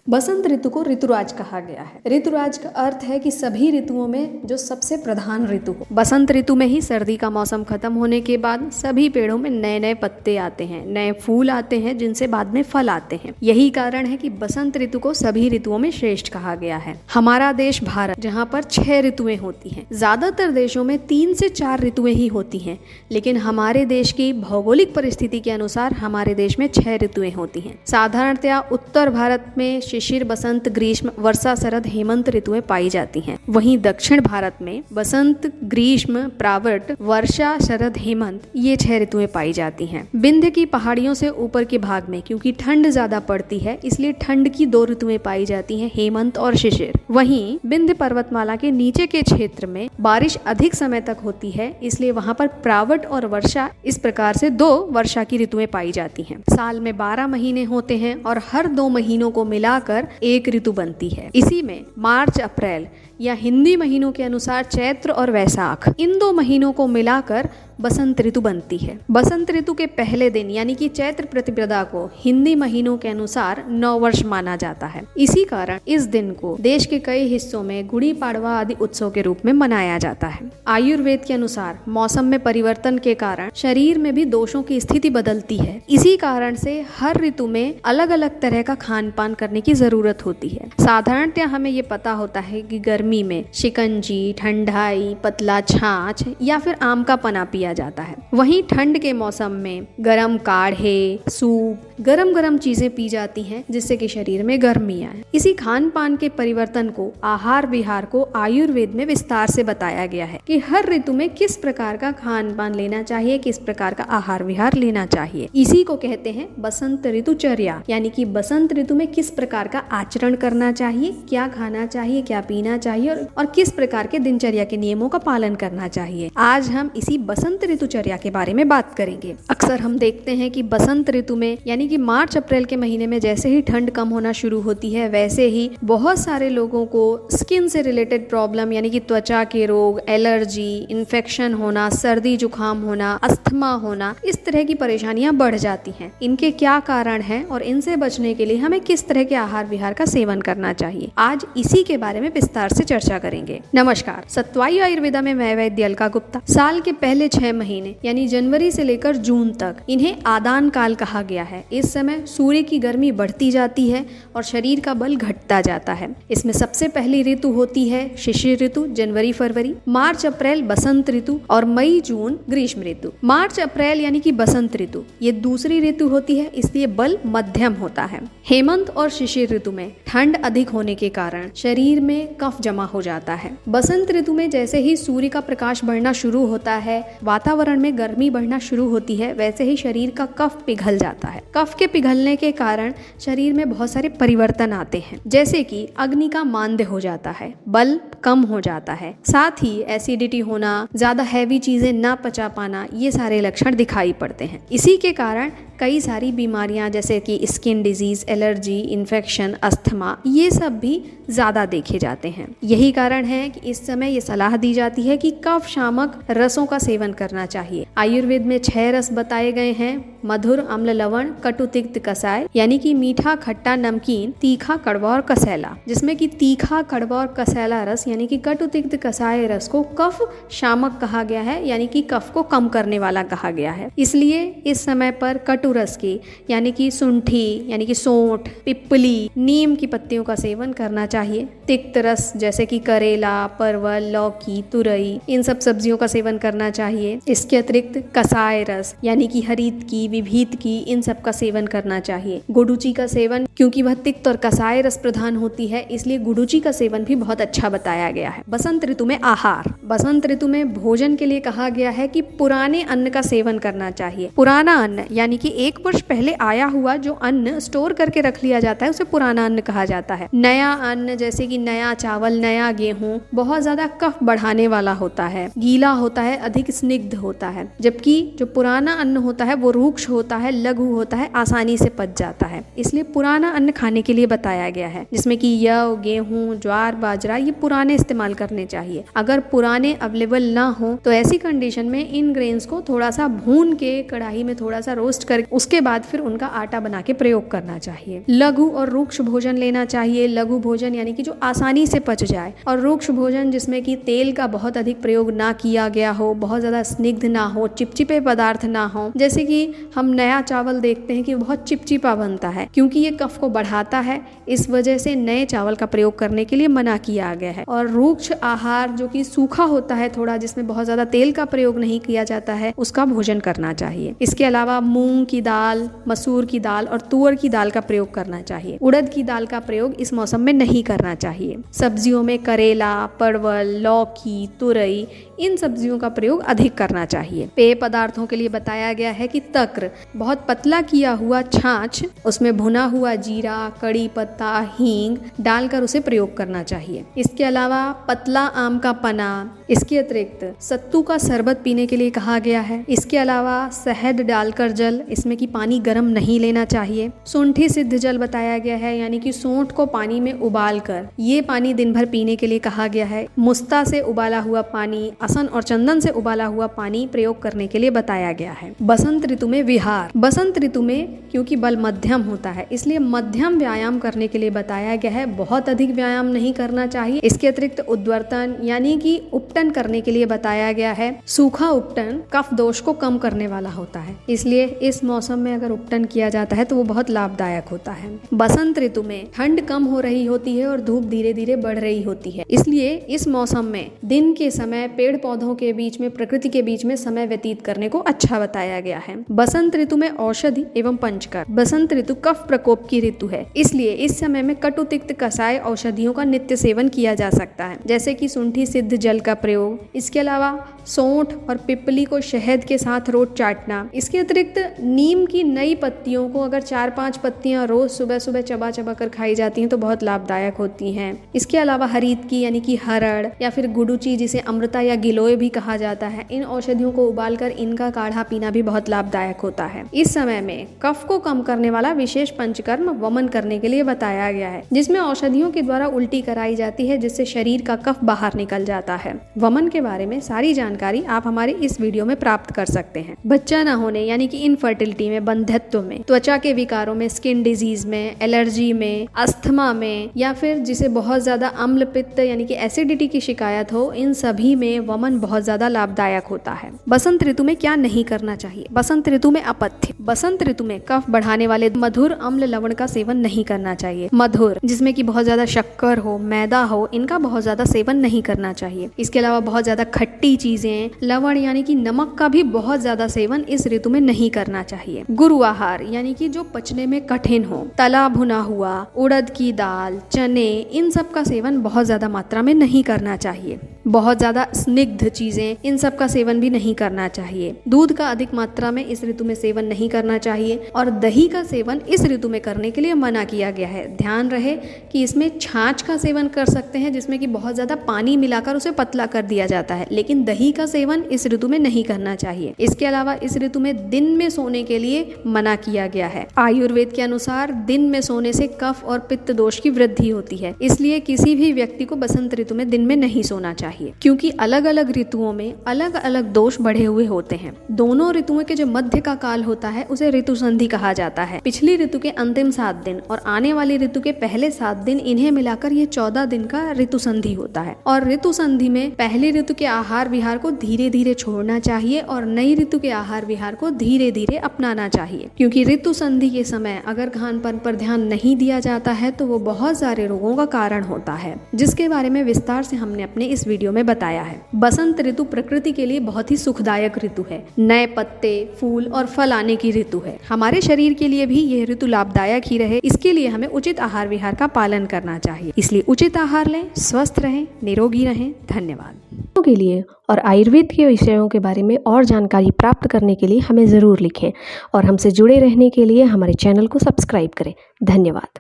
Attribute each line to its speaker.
Speaker 1: बसंत ऋतु को ऋतुराज कहा गया है। ऋतुराज का अर्थ है कि सभी ऋतुओं में जो सबसे प्रधान ऋतु हो। बसंत ऋतु में ही सर्दी का मौसम खत्म होने के बाद सभी पेड़ों में नए नए पत्ते आते हैं, नए फूल आते हैं, जिनसे बाद में फल आते हैं। यही कारण है कि बसंत ऋतु को सभी ऋतुओं में श्रेष्ठ कहा गया है। हमारा देश भारत, जहाँ पर 6 ऋतुएं होती हैं। ज्यादातर देशों में 3 से 4 ऋतुएं ही होती हैं, लेकिन हमारे देश की भौगोलिक परिस्थिति के अनुसार हमारे देश में 6 ऋतुएं होती हैं। साधारणतया उत्तर भारत में शिशिर, बसंत, ग्रीष्म, वर्षा, शरद, हेमंत ऋतुएं पाई जाती हैं। वहीं दक्षिण भारत में बसंत, ग्रीष्म, प्रावट, वर्षा, शरद, हेमंत ये 6 ऋतुएं पाई जाती हैं। विंध्य की पहाड़ियों से ऊपर के भाग में क्योंकि ठंड ज्यादा पड़ती है, इसलिए ठंड की 2 ऋतुएं पाई जाती हैं, हेमंत और शिशिर। वहीं विंध्य पर्वतमाला के नीचे के क्षेत्र में बारिश अधिक समय तक होती है, इसलिए वहां पर प्रावट और वर्षा, इस प्रकार से 2 वर्षा की ऋतुएं पाई जाती हैं। साल में 12 महीने होते हैं और हर 2 महीनों को मिलाकर एक ऋतु बनती है। इसी में मार्च, अप्रैल या हिंदी महीनों के अनुसार चैत्र और वैशाख, इन 2 महीनों को मिलाकर बसंत ऋतु बनती है। बसंत ऋतु के पहले दिन यानी कि चैत्र प्रतिपदा को हिंदी महीनों के अनुसार नववर्ष माना जाता है। इसी कारण इस दिन को देश के कई हिस्सों में गुड़ी पाड़वा आदि उत्सव के रूप में मनाया जाता है। आयुर्वेद के अनुसार मौसम में परिवर्तन के कारण शरीर में भी दोषों की स्थिति बदलती है। इसी कारण से हर ऋतु में अलग अलग तरह का खान पान करने की जरूरत होती है। साधारणतः हमें ये पता होता है कि गर्मी में शिकंजी, ठंडाई, पतला छाछ या फिर आम का पना पिया जाता है। वहीं ठंड के मौसम में गरम काढ़े, सूप, गरम गरम चीजें पी जाती हैं, जिससे कि शरीर में गर्मी आए। इसी खान पान के परिवर्तन को, आहार विहार को आयुर्वेद में विस्तार से बताया गया है कि हर ऋतु में किस प्रकार का खान पान लेना चाहिए, किस प्रकार का आहार विहार लेना चाहिए। इसी को कहते हैं बसंत ऋतुचर्या, यानी कि बसंत ऋतु में किस प्रकार का आचरण करना चाहिए, क्या खाना चाहिए, क्या पीना चाहिए और किस प्रकार के दिनचर्या के नियमों का पालन करना चाहिए। आज हम इसी बसंत ऋतुचर्या के बारे में बात करेंगे। अक्सर हम देखते हैं कि बसंत ऋतु में यानी कि मार्च अप्रैल के महीने में जैसे ही ठंड कम होना शुरू होती है, वैसे ही बहुत सारे लोगों को स्किन से रिलेटेड प्रॉब्लम यानी कि त्वचा के रोग, एलर्जी, इन्फेक्शन होना, सर्दी जुकाम होना, अस्थमा होना, इस तरह की परेशानियां बढ़ जाती हैं। इनके क्या कारण हैं और इनसे बचने के लिए हमें किस तरह के आहार विहार का सेवन करना चाहिए, आज इसी के बारे में विस्तार से चर्चा करेंगे। नमस्कार, सत्वायु आयुर्वेदा में मैं वैद्य अलका गुप्ता। साल के पहले 6 महीने यानी जनवरी से लेकर जून तक इन्हें आदान काल कहा गया है। इस समय सूर्य की गर्मी बढ़ती जाती है और शरीर का बल घटता जाता है। इसमें सबसे पहली ऋतु होती है शिशिर ऋतु, जनवरी फरवरी, मार्च अप्रैल बसंत ऋतु और मई जून ग्रीष्म ऋतु। मार्च अप्रैल यानी कि बसंत ऋतु ये दूसरी ऋतु होती है, इसलिए बल मध्यम होता है। हेमंत और शिशिर ऋतु में ठंड अधिक होने के कारण शरीर में कफ जमा हो जाता है। बसंत ऋतु में जैसे ही सूर्य का प्रकाश बढ़ना शुरू होता है, वातावरण में गर्मी बढ़ना शुरू होती है, वैसे ही शरीर का कफ पिघल जाता है। कफ के पिघलने के कारण शरीर में बहुत सारे परिवर्तन आते हैं, जैसे कि अग्नि का मांद्य हो जाता है, बल कम हो जाता है, साथ ही एसिडिटी होना, ज्यादा हैवी चीजें ना पचा पाना, ये सारे लक्षण दिखाई पड़ते हैं। इसी के कारण कई सारी बीमारियां जैसे कि skin disease, allergy, infection, asthma, ये सब भी ज्यादा देखे जाते हैं। यही कारण है कि इस समय ये सलाह दी जाती है कि कफ शामक रसों का सेवन करना चाहिए। आयुर्वेद में 6 रस बताए गए हैं, मधुर, अम्ल, लवण, कटु, तिक्त, कसाय, यानी कि मीठा, खट्टा, नमकीन, तीखा, कड़वा और कसैला, जिसमें कि तीखा, कड़वा और कसैला रस यानी कि कटु, तिक्त, कसाय रस को कफ शामक कहा गया है, यानी कि कफ को कम करने वाला कहा गया है। इसलिए इस समय पर कटु रस की यानी कि सुंठी यानी कि सोंठ, पिप्पली, नीम की पत्तियों का सेवन करना चाहिए। तिक्त रस जैसे कि करेला, परवल, लौकी, तुरई, इन सब सब्जियों का सेवन करना चाहिए। इसके अतिरिक्त कसाय रस यानी कि हरीत की, विभीत की, इन सब का सेवन करना चाहिए। गुडुचि का सेवन, क्योंकि वह तिक्त और कसाय रस प्रधान होती है, इसलिए गुडुचि का सेवन भी बहुत अच्छा बताया गया है। बसंत ऋतु में आहार, बसंत ऋतु में भोजन के लिए कहा गया है कि पुराने अन्न का सेवन करना चाहिए। पुराना अन्न यानी कि 1 वर्ष पहले आया हुआ जो अन्न स्टोर करके रख लिया जाता है उसे पुराना अन्न कहा जाता है। नया अन्न जैसे कि नया चावल, नया गेहूं बहुत ज्यादा कफ बढ़ाने वाला होता है, गीला होता है, अधिक स्निग्ध होता है, जबकि जो पुराना अन्न होता है वो रूक्ष होता है, लघु होता है, आसानी से पच जाता है। इसलिए पुराना अन्न खाने के लिए बताया गया है, जिसमें कि यव, गेहूं, ज्वार, बाजरा ये पुराने इस्तेमाल करने चाहिए। अगर पुराने अवेलेबल ना हो तो ऐसी कंडीशन में इन ग्रेन्स को थोड़ा सा भून के कढ़ाई में थोड़ा सा रोस्ट करके उसके बाद फिर उनका आटा बना के प्रयोग करना चाहिए। लघु और रूक्ष भोजन लेना चाहिए। लघु भोजन यानी कि जो आसानी से पच जाए, और रूक्ष भोजन जिसमें कि तेल का बहुत अधिक प्रयोग ना किया गया हो, बहुत ज्यादा स्निग्ध ना हो, चिपचिपे पदार्थ ना हो। जैसे कि हम नया चावल देखते हैं कि बहुत चिपचिपा बनता है, क्योंकि ये कफ को बढ़ाता है, इस वजह से नए चावल का प्रयोग करने के लिए मना किया गया है। और रूक्ष आहार जो कि सूखा होता है थोड़ा, जिसमें बहुत ज्यादा तेल का प्रयोग नहीं किया जाता है, उसका भोजन करना चाहिए। इसके अलावा मूंग की दाल, मसूर की दाल और तुअर की दाल का प्रयोग करना चाहिए। उड़द की दाल का प्रयोग इस मौसम में नहीं करना चाहिए। सब्जियों में करेला, परवल, लौकी, तुरई, इन सब्जियों का प्रयोग अधिक करना चाहिए। पेय पदार्थों के लिए बताया गया है कि तक्र, बहुत पतला किया हुआ छाछ, उसमें भुना हुआ जीरा, कड़ी पत्ता, हींग डालकर उसे प्रयोग करना चाहिए। इसके अलावा पतला आम का पना, इसके अतिरिक्त सत्तू का शरबत पीने के लिए कहा गया है। इसके अलावा शहद डालकर जल, इसमें कि पानी गर्म नहीं लेना चाहिए। सूंठी सिद्ध जल बताया गया है, यानी कि सूंठ को पानी में उबाल कर ये पानी दिन भर पीने के लिए कहा गया है। मुस्ता से उबाला हुआ पानी, असन और चंदन से उबाला हुआ पानी प्रयोग करने के लिए बताया गया है। बसंत ऋतु में विहार, बसंत ऋतु में क्योंकि बल मध्यम होता है, इसलिए मध्यम व्यायाम करने के लिए बताया गया है। बहुत अधिक व्यायाम नहीं करना चाहिए। इसके अतिरिक्त उद्वर्तन यानी कि उपटन करने के लिए बताया गया है। सूखा उपटन कफ दोष को कम करने वाला होता है, इसलिए इस मौसम में अगर उपटन किया जाता है तो वो बहुत लाभदायक होता है। बसंत ऋतु में ठंड कम हो रही होती है और धूप धीरे धीरे बढ़ रही होती है, इसलिए इस मौसम में दिन के समय पेड़ पौधों के बीच में, प्रकृति के बीच में समय व्यतीत करने को अच्छा बताया गया है। बसंत ऋतु में औषधि एवं पंचकर, बसंत ऋतु कफ प्रकोप की ऋतु है, इसलिए इस समय में कटु तिक्त कषाय औषधियों का नित्य सेवन किया जा सकता है, जैसे कि सूंठी सिद्ध जल का प्रयोग। इसके अलावा सौंठ और पिपली को शहद के साथ रोज चाटना। इसके अतिरिक्त नीम की नई पत्तियों को अगर 4-5 पत्तियां रोज सुबह सुबह चबा चबा कर खाई जाती हैं तो बहुत लाभदायक होती हैं। इसके अलावा हरीत की यानी कि हरड़ या फिर गुडुची, जिसे अमृता या गिलोय भी कहा जाता है, इन औषधियों को उबालकर इनका काढ़ा पीना भी बहुत लाभदायक होता है। इस समय में कफ को कम करने वाला विशेष पंचकर्म वमन करने के लिए बताया गया है, जिसमें औषधियों के द्वारा उल्टी कराई जाती है, जिससे शरीर का कफ बाहर निकल जाता है। वमन के बारे में सारी जानकारी आप हमारे इस वीडियो में प्राप्त कर सकते हैं। बच्चा न होने यानी कि इनफर्टिलिटी में, बंध्यत्व में, त्वचा के विकारों में, स्किन डिजीज में, एलर्जी में, अस्थमा में, या फिर जिसे बहुत ज्यादा अम्ल पित्त यानी कि एसिडिटी की शिकायत हो, इन सभी में वमन बहुत ज्यादा लाभदायक होता है। बसंत ऋतु में क्या नहीं करना चाहिए? बसंत ऋतु में अपथ्य, बसंत ऋतु में कफ बढ़ाने वाले मधुर अम्ल लवण का सेवन नहीं करना चाहिए। मधुर जिसमें कि बहुत ज्यादा शक्कर हो, मैदा हो, इनका बहुत ज्यादा सेवन नहीं करना चाहिए। इसके अलावा बहुत ज्यादा खट्टी चीजें, लवण यानी कि नमक का भी बहुत ज्यादा सेवन इस ऋतु में नहीं करना चाहिए। गुरु आहार यानी कि जो पचने में कठिन हो, तला भुना हुआ, उड़द की दाल, चने, इन सब का सेवन बहुत ज्यादा मात्रा में नहीं करना चाहिए। बहुत ज्यादा स्निग्ध चीजें, इन सब का सेवन भी नहीं करना चाहिए। दूध का अधिक मात्रा में इस ऋतु में सेवन नहीं करना चाहिए, और दही का सेवन इस ऋतु में करने के लिए मना किया गया है। ध्यान रहे कि इसमें छाछ का सेवन कर सकते हैं, जिसमें कि बहुत ज्यादा पानी मिलाकर उसे पतला कर दिया जाता है, लेकिन दही का सेवन इस ऋतु में नहीं करना चाहिए। इसके अलावा इस ऋतु में दिन में सोने के लिए मना किया गया है। आयुर्वेद के अनुसार दिन में सोने से कफ और पित्त दोष की वृद्धि होती है, इसलिए किसी भी व्यक्ति को बसंत ऋतु में दिन में नहीं सोना चाहिए, क्योंकि अलग अलग ऋतुओं में अलग अलग दोष बढ़े हुए होते हैं। दोनों ऋतुओं के जो मध्य का काल होता है उसे ऋतु संधि कहा जाता है। पिछली ऋतु के अंतिम 7 दिन और आने वाली ऋतु के पहले 7 दिन, इन्हें मिलाकर ये 14 दिन का ऋतु संधि होता है। और ऋतु संधि में पहली ऋतु के आहार विहार को धीरे धीरे छोड़ना चाहिए और नई ऋतु के आहार विहार को धीरे धीरे अपनाना चाहिए, क्योंकि ऋतु संधि के समय अगर खान पान पर ध्यान नहीं दिया जाता है तो वो बहुत सारे रोगों का कारण होता है, जिसके बारे में विस्तार से हमने अपने इस वीडियो में बताया है। बसंत ऋतु प्रकृति के लिए बहुत ही सुखदायक ऋतु है। नए पत्ते, फूल और फल आने की ऋतु है। हमारे शरीर के लिए भी यह ऋतु लाभदायक ही रहे, इसके लिए हमें उचित आहार विहार का पालन करना चाहिए। इसलिए उचित आहार लें, स्वस्थ रहें, निरोगी रहें। धन्यवाद। के लिए और आयुर्वेद के विषयों के बारे में और जानकारी प्राप्त करने के लिए हमें ज़रूर लिखें और हमसे जुड़े रहने के लिए हमारे चैनल को सब्सक्राइब करें। धन्यवाद।